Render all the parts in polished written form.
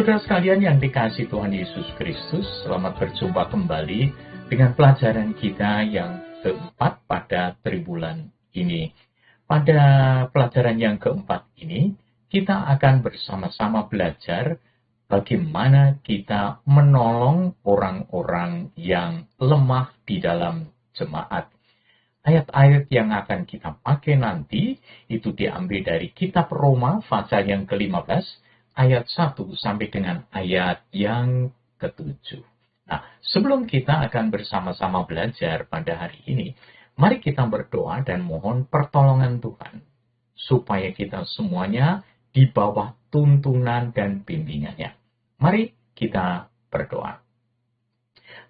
Saudara sekalian yang dikasihi Tuhan Yesus Kristus, selamat berjumpa kembali dengan pelajaran kita yang keempat pada tribulan ini. Pada pelajaran yang keempat ini, kita akan bersama-sama belajar bagaimana kita menolong orang-orang yang lemah di dalam jemaat. Ayat-ayat yang akan kita pakai nanti itu diambil dari kitab Roma pasal yang ke-15 ayat 1 sampai dengan ayat yang ke-7. Nah, sebelum kita akan bersama-sama belajar pada hari ini, mari kita berdoa dan mohon pertolongan Tuhan supaya kita semuanya di bawah tuntunan dan bimbingannya. Mari kita berdoa.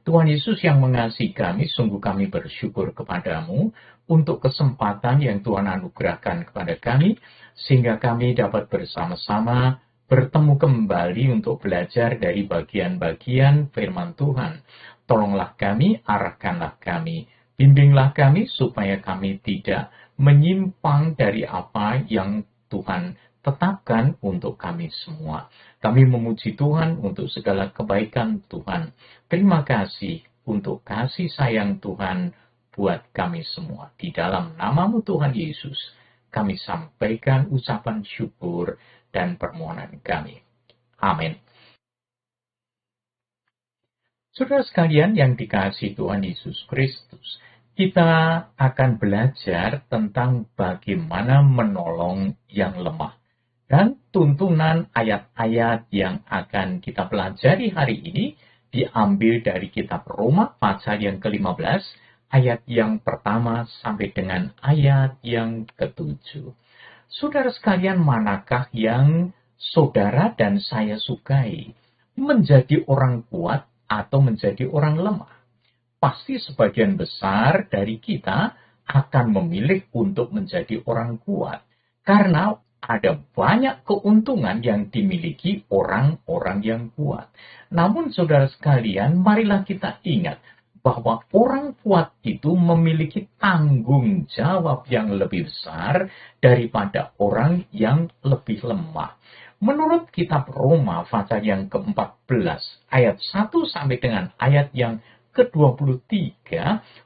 Tuhan Yesus yang mengasihi kami, sungguh kami bersyukur kepadamu untuk kesempatan yang Tuhan anugerahkan kepada kami, sehingga kami dapat bersama-sama bertemu kembali untuk belajar dari bagian-bagian firman Tuhan. Tolonglah kami, arahkanlah kami, bimbinglah kami supaya kami tidak menyimpang dari apa yang Tuhan tetapkan untuk kami semua. Kami memuji Tuhan untuk segala kebaikan Tuhan. Terima kasih untuk kasih sayang Tuhan buat kami semua. Di dalam nama-Mu Tuhan Yesus, kami sampaikan ucapan syukur dan permohonan kami. Amin. Saudara sekalian yang dikasihi Tuhan Yesus Kristus, kita akan belajar tentang bagaimana menolong yang lemah. Dan tuntunan ayat-ayat yang akan kita pelajari hari ini diambil dari kitab Roma pasal yang ke-15, ayat yang pertama sampai dengan ayat yang ke-7. Saudara sekalian, manakah yang saudara dan saya sukai? Menjadi orang kuat atau menjadi orang lemah? Pasti sebagian besar dari kita akan memilih untuk menjadi orang kuat. Karena ada banyak keuntungan yang dimiliki orang-orang yang kuat. Namun saudara sekalian, marilah kita ingat bahwa orang kuat itu memiliki tanggung jawab yang lebih besar daripada orang yang lebih lemah. Menurut kitab Roma pasal yang ke-14 ayat 1 sampai dengan ayat yang ke-23,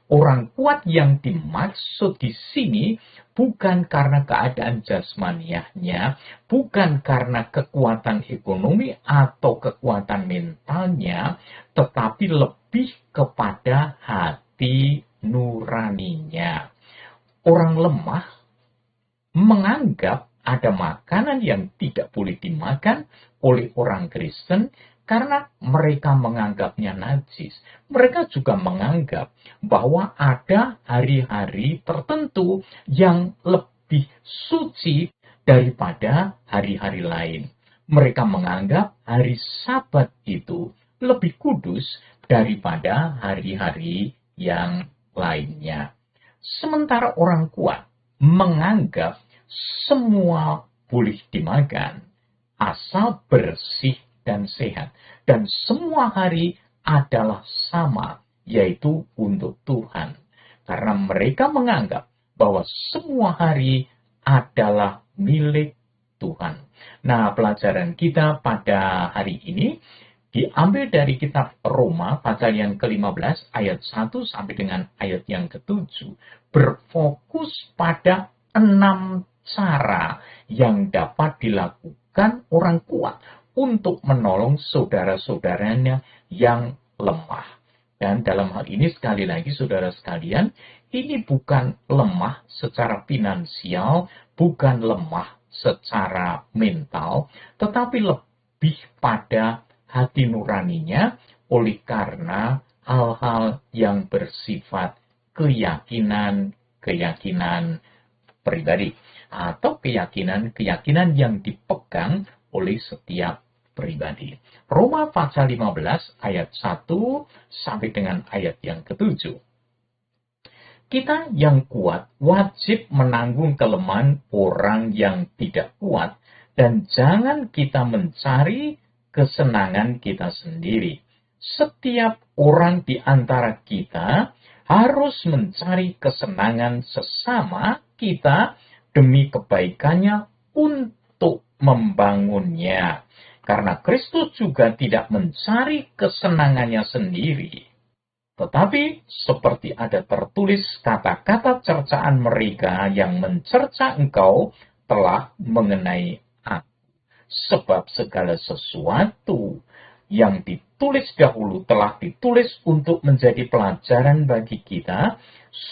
orang kuat yang dimaksud di sini bukan karena keadaan jasmaniahnya, bukan karena kekuatan ekonomi atau kekuatan mentalnya, tetapi lebih kepada hati nuraninya. Orang lemah menganggap ada makanan yang tidak boleh dimakan oleh orang Kristen karena mereka menganggapnya najis. Mereka juga menganggap bahwa ada hari-hari tertentu yang lebih suci daripada hari-hari lain. Mereka menganggap hari Sabat itu lebih kudus daripada hari-hari yang lainnya. Sementara orang kuat menganggap semua boleh dimakan asal bersih dan sehat. Dan semua hari adalah sama, yaitu untuk Tuhan. Karena mereka menganggap bahwa semua hari adalah milik Tuhan. Nah, pelajaran kita pada hari ini diambil dari kitab Roma pasal yang ke-15 ayat 1 sampai dengan ayat yang ke-7. Berfokus pada 6 cara yang dapat dilakukan orang kuat untuk menolong saudara-saudaranya yang lemah. Dan dalam hal ini sekali lagi saudara sekalian, ini bukan lemah secara finansial, bukan lemah secara mental, tetapi lebih pada hati nuraninya oleh karena hal-hal yang bersifat keyakinan pribadi atau keyakinan yang dipegang oleh setiap pribadi. Roma pasal 15 ayat 1 sampai dengan ayat yang ke-7. Kita yang kuat wajib menanggung kelemahan orang yang tidak kuat dan jangan kita mencari kesenangan kita sendiri. Setiap orang di antara kita harus mencari kesenangan sesama kita demi kebaikannya untuk membangunnya. karena Kristus juga tidak mencari kesenangannya sendiri. Tetapi seperti ada tertulis kata-kata cercaan mereka yang mencerca engkau telah mengenai aku. Sebab segala sesuatu yang ditulis dahulu telah ditulis untuk menjadi pelajaran bagi kita,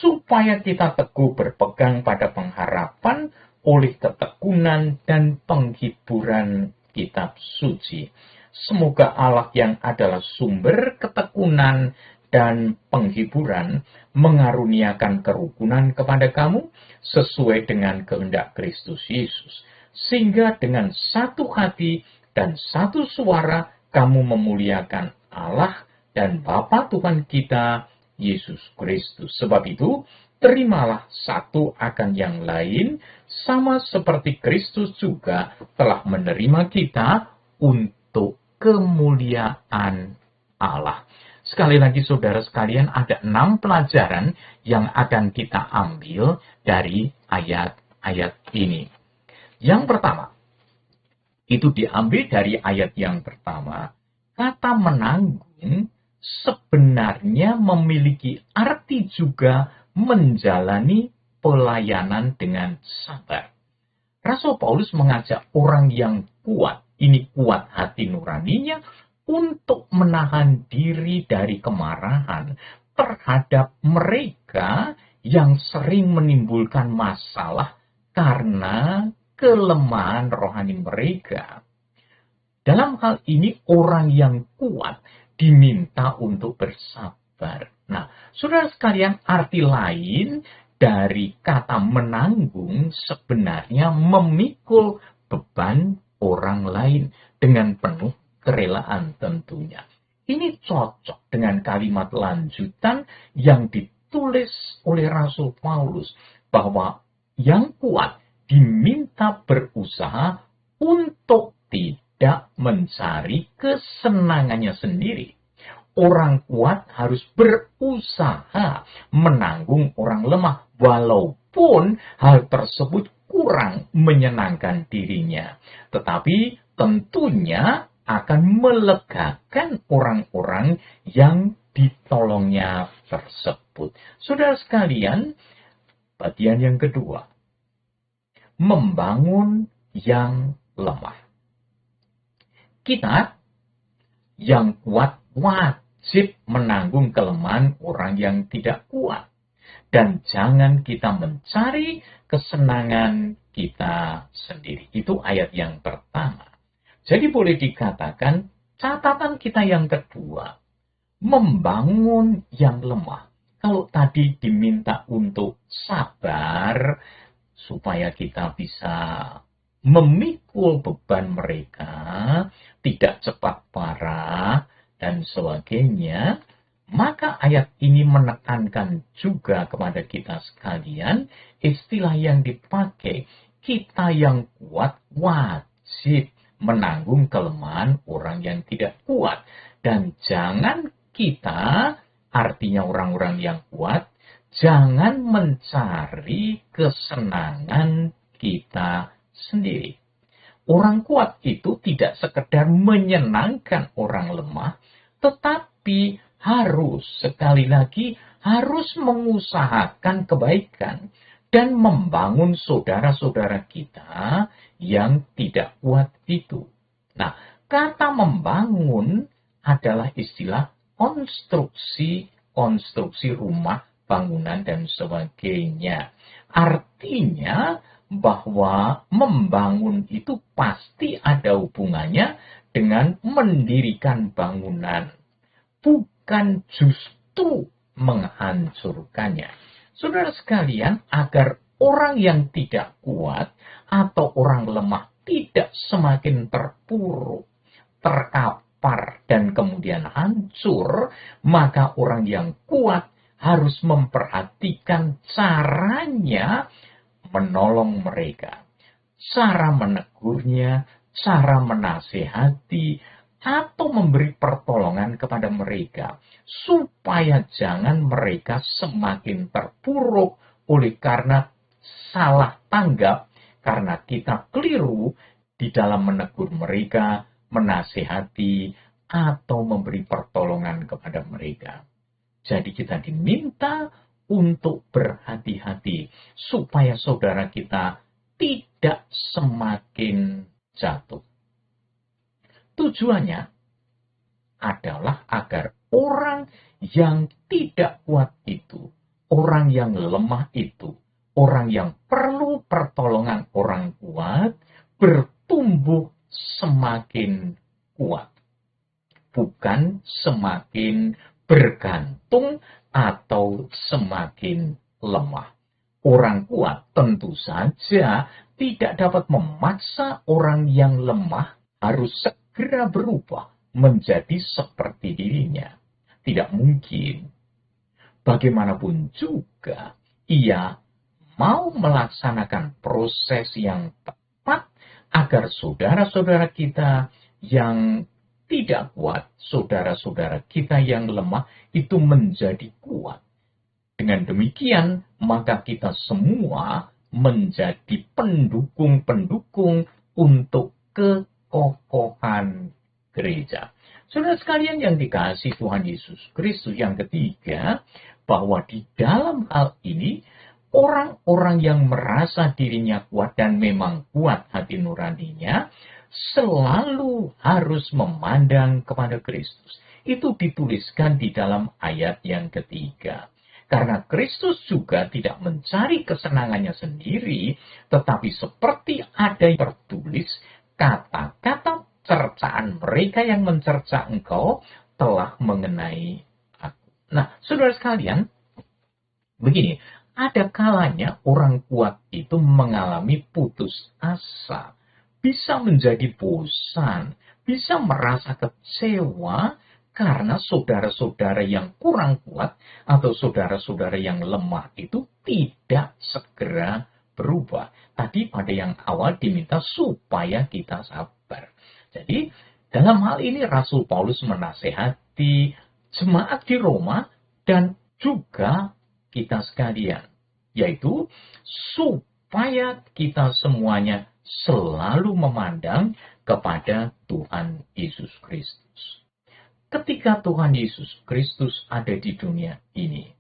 supaya kita teguh berpegang pada pengharapan oleh ketekunan dan penghiburan kitab suci. Semoga Allah yang adalah sumber ketekunan dan penghiburan mengaruniakan kerukunan kepada kamu sesuai dengan kehendak Kristus Yesus, sehingga dengan satu hati dan satu suara kamu memuliakan Allah dan Bapa Tuhan kita, Yesus Kristus. Sebab itu, terimalah satu akan yang lain, sama seperti Kristus juga telah menerima kita untuk kemuliaan Allah. Sekali lagi saudara sekalian, ada 6 pelajaran yang akan kita ambil dari ayat-ayat ini. Yang pertama, itu diambil dari ayat yang pertama. Kata menanggung sebenarnya memiliki arti juga menjalani pelayanan dengan sabar. Rasul Paulus mengajak orang yang kuat, ini kuat hati nuraninya, untuk menahan diri dari kemarahan terhadap mereka yang sering menimbulkan masalah karena kelemahan rohani mereka. Dalam hal ini orang yang kuat diminta untuk bersabar. Nah, saudara sekalian, arti lain dari kata menanggung sebenarnya memikul beban orang lain dengan penuh kerelaan tentunya. Ini cocok dengan kalimat lanjutan yang ditulis oleh Rasul Paulus bahwa yang kuat diminta berusaha untuk tidak mencari kesenangannya sendiri. Orang kuat harus berusaha menanggung orang lemah, walaupun hal tersebut kurang menyenangkan dirinya. Tetapi tentunya akan melegakan orang-orang yang ditolongnya tersebut. Saudara sekalian, bagian yang kedua, membangun yang lemah. Kita yang kuat wajib menanggung kelemahan orang yang tidak kuat. Dan jangan kita mencari kesenangan kita sendiri. Itu ayat yang pertama. Jadi boleh dikatakan catatan kita yang kedua, membangun yang lemah. Kalau tadi diminta untuk sabar, supaya kita bisa memikul beban mereka, tidak cepat marah, dan sebagainya, maka ayat ini menekankan juga kepada kita sekalian, istilah yang dipakai, kita yang kuat wajib menanggung kelemahan orang yang tidak kuat. Dan jangan kita, artinya orang-orang yang kuat, jangan mencari kesenangan kita sendiri. Orang kuat itu tidak sekedar menyenangkan orang lemah, tetapi harus, sekali lagi, harus mengusahakan kebaikan dan membangun saudara-saudara kita yang tidak kuat itu. Nah, kata membangun adalah istilah konstruksi rumah, bangunan, dan sebagainya. Artinya bahwa membangun itu pasti ada hubungannya dengan mendirikan bangunan, bukan justru menghancurkannya. Saudara sekalian, agar orang yang tidak kuat atau orang lemah tidak semakin terpuruk, terkapar, dan kemudian hancur, maka orang yang kuat harus memperhatikan caranya menolong mereka. Cara menegurnya, cara menasehati, atau memberi pertolongan kepada mereka, supaya jangan mereka semakin terpuruk oleh karena salah tanggap, karena kita keliru di dalam menegur mereka, menasehati, atau memberi pertolongan kepada mereka. Jadi kita diminta untuk berhati-hati supaya saudara kita tidak semakin jatuh. Tujuannya adalah agar orang yang tidak kuat itu, orang yang lemah itu, orang yang perlu pertolongan orang kuat, bertumbuh semakin kuat. Bukan semakin bergantung atau semakin lemah. Orang kuat tentu saja tidak dapat memaksa orang yang lemah harus segera berubah menjadi seperti dirinya. Tidak mungkin. Bagaimanapun juga, ia mau melaksanakan proses yang tepat agar saudara-saudara kita yang tidak kuat, saudara-saudara kita yang lemah itu menjadi kuat. Dengan demikian, maka kita semua menjadi pendukung-pendukung untuk kekokohan gereja. Saudara sekalian yang dikasihi Tuhan Yesus Kristus, yang ketiga, bahwa di dalam hal ini, orang-orang yang merasa dirinya kuat dan memang kuat hati nuraninya, selalu harus memandang kepada Kristus. Itu dituliskan di dalam ayat yang ketiga. Karena Kristus juga tidak mencari kesenangannya sendiri, tetapi seperti ada yang tertulis, kata-kata cercaan mereka yang mencerca engkau telah mengenai aku. Nah, saudara sekalian, begini, ada kalanya orang kuat itu mengalami putus asa, bisa menjadi bosan, bisa merasa kecewa karena saudara-saudara yang kurang kuat atau saudara-saudara yang lemah itu tidak segera berubah. Tadi pada yang awal diminta supaya kita sabar. Jadi dalam hal ini Rasul Paulus menasehati jemaat di Roma dan juga kita sekalian, yaitu supaya kita semuanya selalu memandang kepada Tuhan Yesus Kristus. Ketika Tuhan Yesus Kristus ada di dunia ini,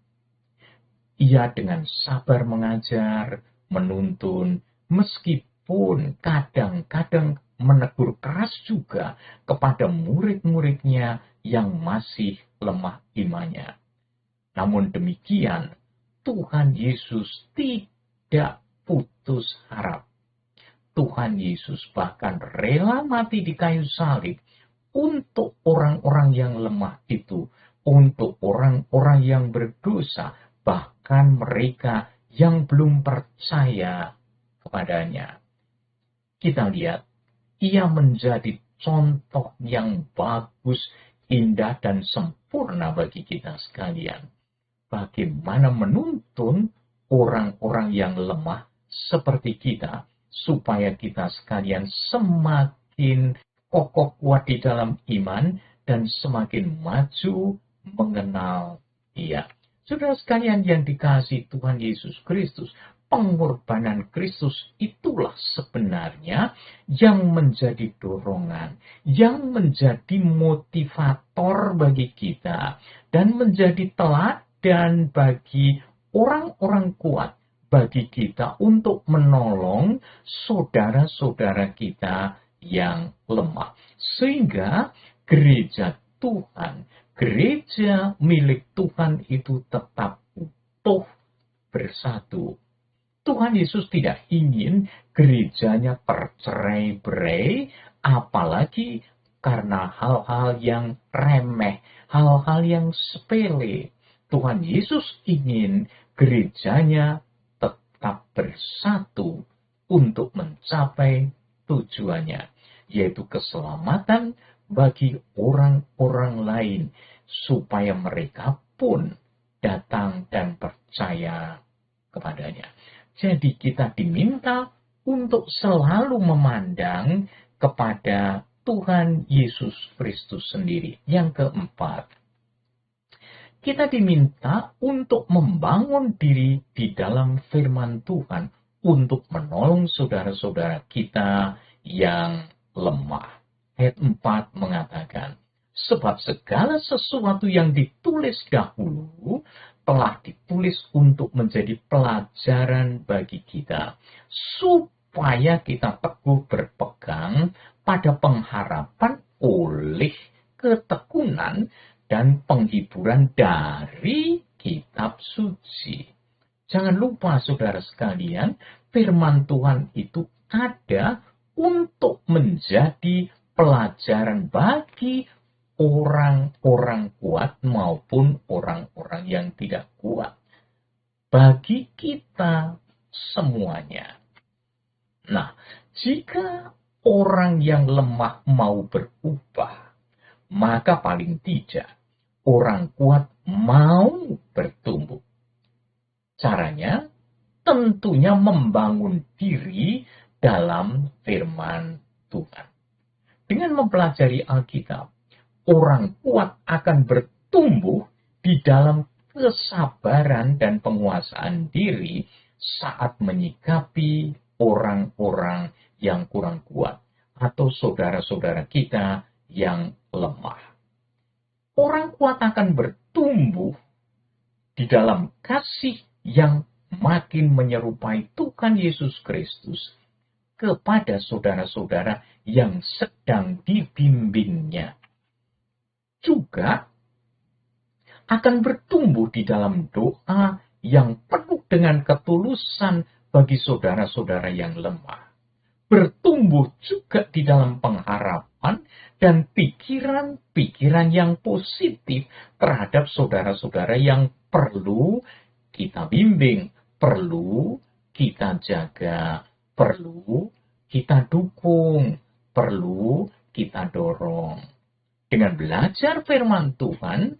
ia dengan sabar mengajar, menuntun, meskipun kadang-kadang menegur keras juga kepada murid-muridnya yang masih lemah imannya. Namun demikian, Tuhan Yesus tidak putus harap. Tuhan Yesus bahkan rela mati di kayu salib untuk orang-orang yang lemah itu, untuk orang-orang yang berdosa, bahkan mereka yang belum percaya kepadanya. Kita lihat, ia menjadi contoh yang bagus, indah, dan sempurna bagi kita sekalian. Bagaimana menuntun orang-orang yang lemah seperti kita, supaya kita sekalian semakin kokoh kuat di dalam iman dan semakin maju mengenal Dia. Saudara sekalian yang dikasihi Tuhan Yesus Kristus, pengorbanan Kristus itulah sebenarnya yang menjadi dorongan, yang menjadi motivator bagi kita, dan menjadi teladan bagi orang-orang kuat bagi kita untuk menolong saudara-saudara kita yang lemah. Sehingga gereja Tuhan, gereja milik Tuhan itu tetap utuh bersatu. Tuhan Yesus tidak ingin gerejanya tercerai-berai, apalagi karena hal-hal yang remeh, hal-hal yang sepele. Tuhan Yesus ingin gerejanya tetap bersatu untuk mencapai tujuannya, yaitu keselamatan bagi orang-orang lain, supaya mereka pun datang dan percaya kepadanya. Jadi kita diminta untuk selalu memandang kepada Tuhan Yesus Kristus sendiri. Yang keempat, kita diminta untuk membangun diri di dalam firman Tuhan, untuk menolong saudara-saudara kita yang lemah. Ayat 4 mengatakan, sebab segala sesuatu yang ditulis dahulu telah ditulis untuk menjadi pelajaran bagi kita, supaya kita teguh berpegang pada pengharapan oleh ketekunan dan penghiburan dari kitab suci. Jangan lupa saudara sekalian, firman Tuhan itu ada untuk menjadi pelajaran bagi orang-orang kuat maupun orang-orang yang tidak kuat. Bagi kita semuanya. Nah, jika orang yang lemah mau berubah, maka paling tidak orang kuat mau bertumbuh. Caranya tentunya membangun diri dalam firman Tuhan. Dengan mempelajari Alkitab, orang kuat akan bertumbuh di dalam kesabaran dan penguasaan diri saat menyikapi orang-orang yang kurang kuat atau saudara-saudara kita yang lemah. Orang kuat akan bertumbuh di dalam kasih yang makin menyerupai Tuhan Yesus Kristus kepada saudara-saudara yang sedang dibimbingnya. Juga akan bertumbuh di dalam doa yang penuh dengan ketulusan bagi saudara-saudara yang lemah. Bertumbuh juga di dalam pengharapan dan pikiran-pikiran yang positif terhadap saudara-saudara yang perlu kita bimbing, perlu kita jaga, perlu kita dukung, perlu kita dorong. Dengan belajar firman Tuhan,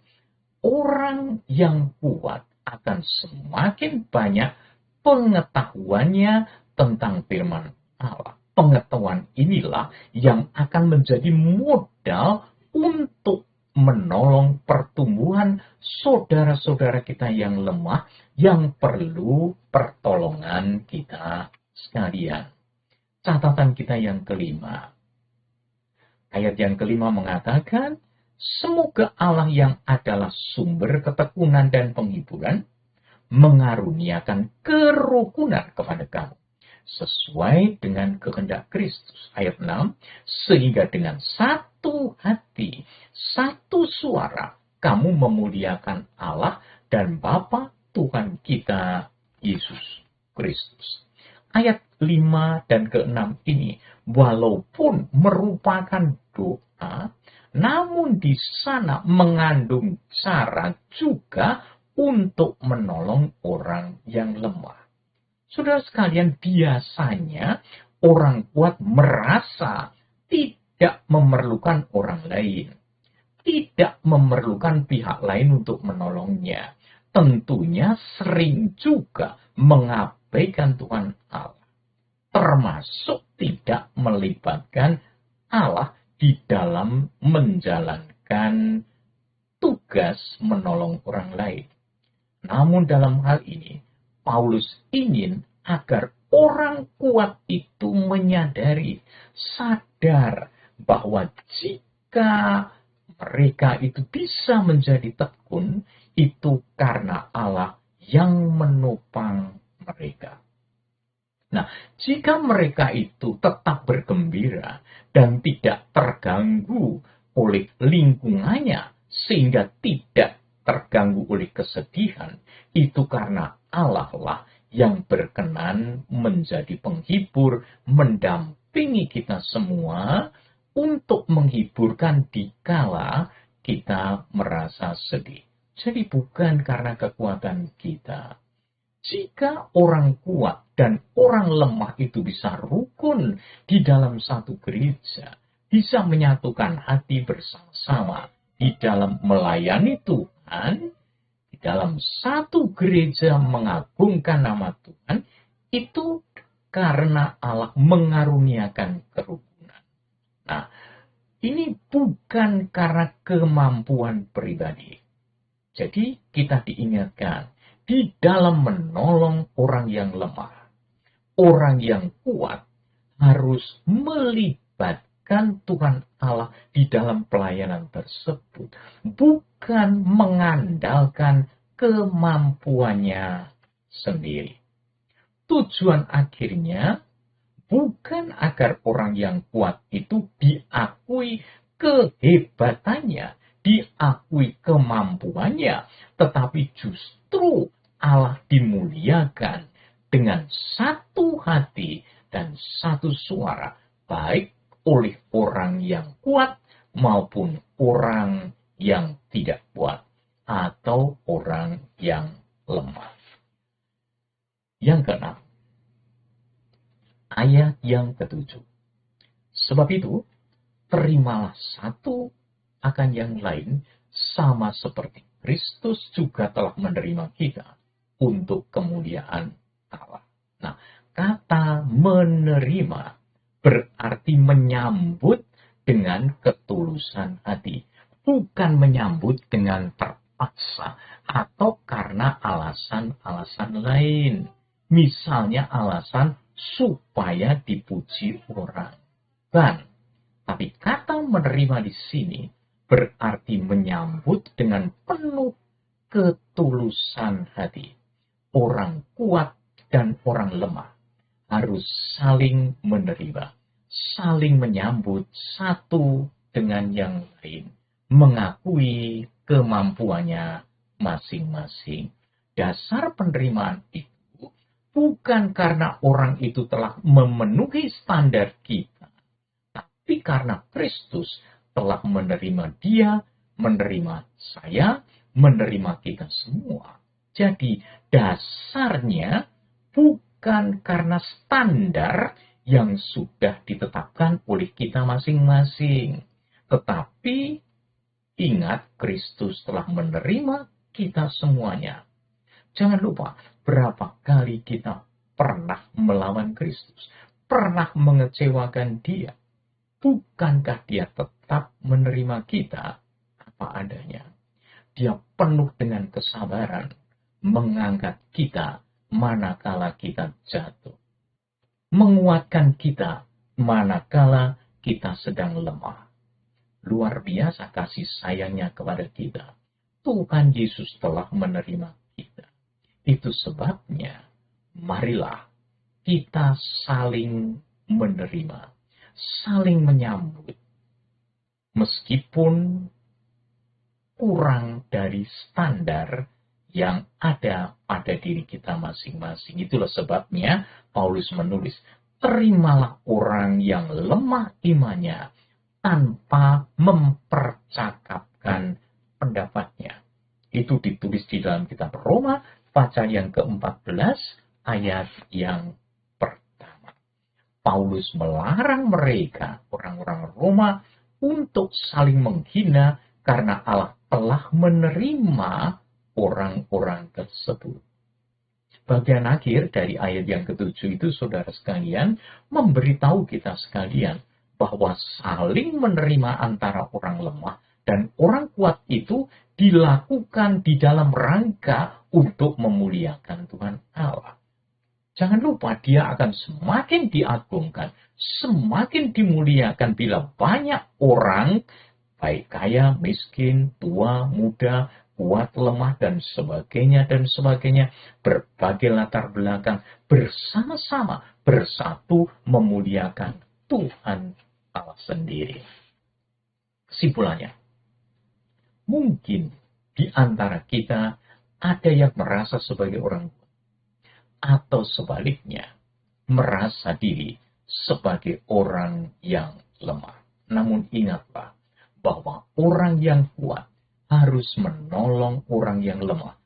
orang yang kuat akan semakin banyak pengetahuannya tentang firman Allah. Pengetahuan inilah yang akan menjadi modal untuk menolong pertumbuhan saudara-saudara kita yang lemah, yang perlu pertolongan kita sekalian. Catatan kita yang kelima. Ayat yang kelima mengatakan, semoga Allah yang adalah sumber ketekunan dan penghiburan, mengaruniakan kerukunan kepada kamu, sesuai dengan kehendak Kristus. Ayat 6, sehingga dengan satu hati, satu suara, kamu memuliakan Allah dan Bapa Tuhan kita, Yesus Kristus. Ayat 5 dan ke-6 ini, walaupun merupakan doa, namun di sana mengandung cara juga untuk menolong orang yang lemah. Saudara sekalian, biasanya orang kuat merasa tidak memerlukan orang lain, tidak memerlukan pihak lain untuk menolongnya. Tentunya sering juga mengabaikan Tuhan Allah, termasuk tidak melibatkan Allah di dalam menjalankan tugas menolong orang lain. Namun dalam hal ini, Paulus ingin agar orang kuat itu menyadari, sadar bahwa jika mereka itu bisa menjadi tekun, itu karena Allah yang menopang mereka. Nah, jika mereka itu tetap bergembira dan tidak terganggu oleh lingkungannya, sehingga tidak terganggu oleh kesedihan, itu karena Allah lah yang berkenan menjadi penghibur, mendampingi kita semua untuk menghiburkan dikala kita merasa sedih. Jadi bukan karena kekuatan kita. Jika orang kuat dan orang lemah itu bisa rukun di dalam satu gereja, bisa menyatukan hati bersama-sama di dalam melayani Tuhan, di dalam satu gereja mengagungkan nama Tuhan, itu karena Allah mengaruniakan kerukunan. Nah, ini bukan karena kemampuan pribadi. Jadi kita diingatkan, di dalam menolong orang yang lemah, orang yang kuat harus melibatkan memuliakan Tuhan Allah di dalam pelayanan tersebut. Bukan mengandalkan kemampuannya sendiri. Tujuan akhirnya bukan agar orang yang kuat itu diakui kehebatannya, diakui kemampuannya, tetapi justru Allah dimuliakan dengan satu hati dan satu suara, baik oleh orang yang kuat maupun orang yang tidak kuat atau orang yang lemah. Yang keenam, ayat yang ketujuh. Sebab itu, terimalah satu akan yang lain, sama seperti Kristus juga telah menerima kita untuk kemuliaan Allah. Nah, kata menerima berarti menyambut dengan ketulusan hati. Bukan menyambut dengan terpaksa atau karena alasan-alasan lain. Misalnya alasan supaya dipuji orang. Tapi kata menerima di sini berarti menyambut dengan penuh ketulusan hati. Orang kuat dan orang lemah harus saling menerima, saling menyambut satu dengan yang lain, mengakui kemampuannya masing-masing. Dasar penerimaan itu bukan karena orang itu telah memenuhi standar kita, tapi karena Kristus telah menerima dia, menerima saya, menerima kita semua. Jadi dasarnya bukan karena standar yang sudah ditetapkan oleh kita masing-masing. Tetapi ingat, Kristus telah menerima kita semuanya. Jangan lupa, berapa kali kita pernah melawan Kristus, pernah mengecewakan dia. Bukankah dia tetap menerima kita apa adanya? Dia penuh dengan kesabaran, mengangkat kita manakala kita jatuh, menguatkan kita manakala kita sedang lemah. Luar biasa kasih sayangnya kepada kita. Tuhan Yesus telah menerima kita. Itu sebabnya, marilah kita saling menerima, saling menyambut, meskipun kurang dari standar yang ada pada diri kita masing-masing. Itulah sebabnya Paulus menulis, terimalah orang yang lemah imannya tanpa mempercakapkan pendapatnya. Itu ditulis di dalam kitab Roma, pasal yang ke-14, ayat yang pertama. Paulus melarang mereka, orang-orang Roma, untuk saling menghina karena Allah telah menerima orang-orang tersebut. Bagian akhir dari ayat yang ke-7 itu, saudara sekalian, memberitahu kita sekalian bahwa saling menerima antara orang lemah dan orang kuat itu dilakukan di dalam rangka untuk memuliakan Tuhan Allah. Jangan lupa, dia akan semakin diagungkan, semakin dimuliakan bila banyak orang, baik kaya, miskin, tua, muda, kuat, lemah, dan sebagainya, berbagai latar belakang, bersama-sama, bersatu memuliakan Tuhan Allah sendiri. Kesimpulannya, mungkin di antara kita ada yang merasa sebagai orang kuat, atau sebaliknya, merasa diri sebagai orang yang lemah. Namun ingatlah bahwa orang yang kuat harus menolong orang yang lemah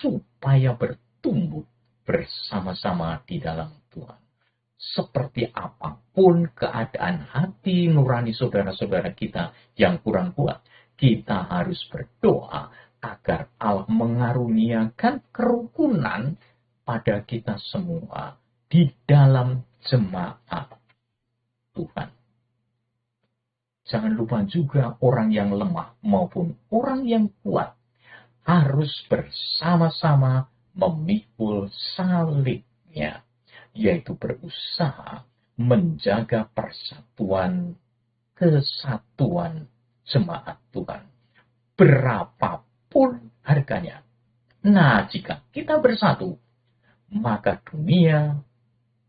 supaya bertumbuh bersama-sama di dalam Tuhan. Seperti apapun keadaan hati nurani saudara-saudara kita yang kurang kuat, kita harus berdoa agar Allah mengaruniakan kerukunan pada kita semua di dalam jemaat Tuhan. Jangan lupa juga orang yang lemah maupun orang yang kuat harus bersama-sama memikul salibnya, yaitu berusaha menjaga persatuan kesatuan jemaat Tuhan. Berapapun harganya. Nah, jika kita bersatu, maka dunia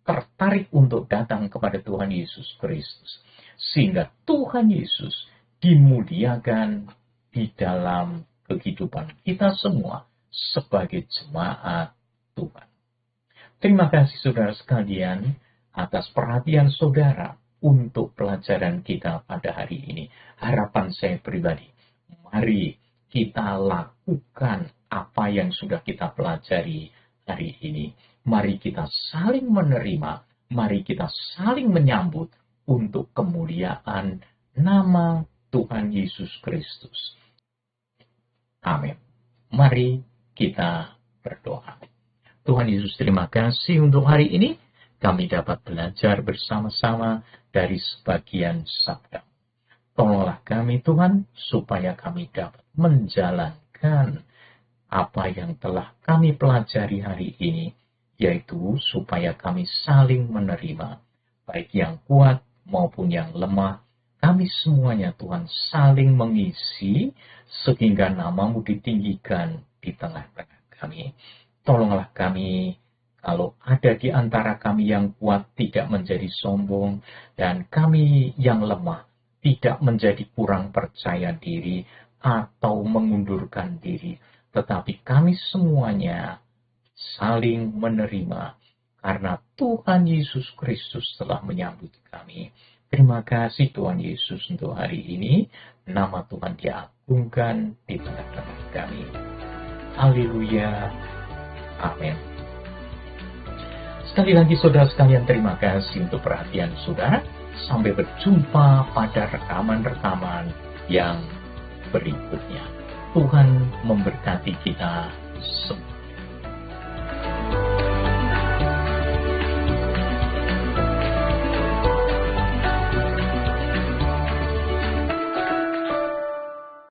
tertarik untuk datang kepada Tuhan Yesus Kristus. Sehingga Tuhan Yesus dimuliakan di dalam kehidupan kita semua sebagai jemaat Tuhan. Terima kasih saudara sekalian atas perhatian saudara untuk pelajaran kita pada hari ini. Harapan saya pribadi, mari kita lakukan apa yang sudah kita pelajari hari ini. Mari kita saling menerima, mari kita saling menyambut untuk kemuliaan nama Tuhan Yesus Kristus. Amin. Mari kita berdoa. Tuhan Yesus, terima kasih untuk hari ini. Kami dapat belajar bersama-sama dari sebagian sabda. Tolonglah kami Tuhan, supaya kami dapat menjalankan apa yang telah kami pelajari hari ini, yaitu supaya kami saling menerima, baik yang kuat maupun yang lemah. Kami semuanya Tuhan saling mengisi, sehingga nama-Mu ditinggikan di tengah-tengah kami. Tolonglah kami, kalau ada di antara kami yang kuat tidak menjadi sombong, dan kami yang lemah tidak menjadi kurang percaya diri atau mengundurkan diri. Tetapi kami semuanya saling menerima, karena Tuhan Yesus Kristus telah menyambut kami. Terima kasih Tuhan Yesus untuk hari ini. Nama Tuhan diagungkan di tengah-tengah kami. Haleluya. Amin. Sekali lagi saudara sekalian, terima kasih untuk perhatian saudara. Sampai berjumpa pada rekaman-rekaman yang berikutnya. Tuhan memberkati kita semua.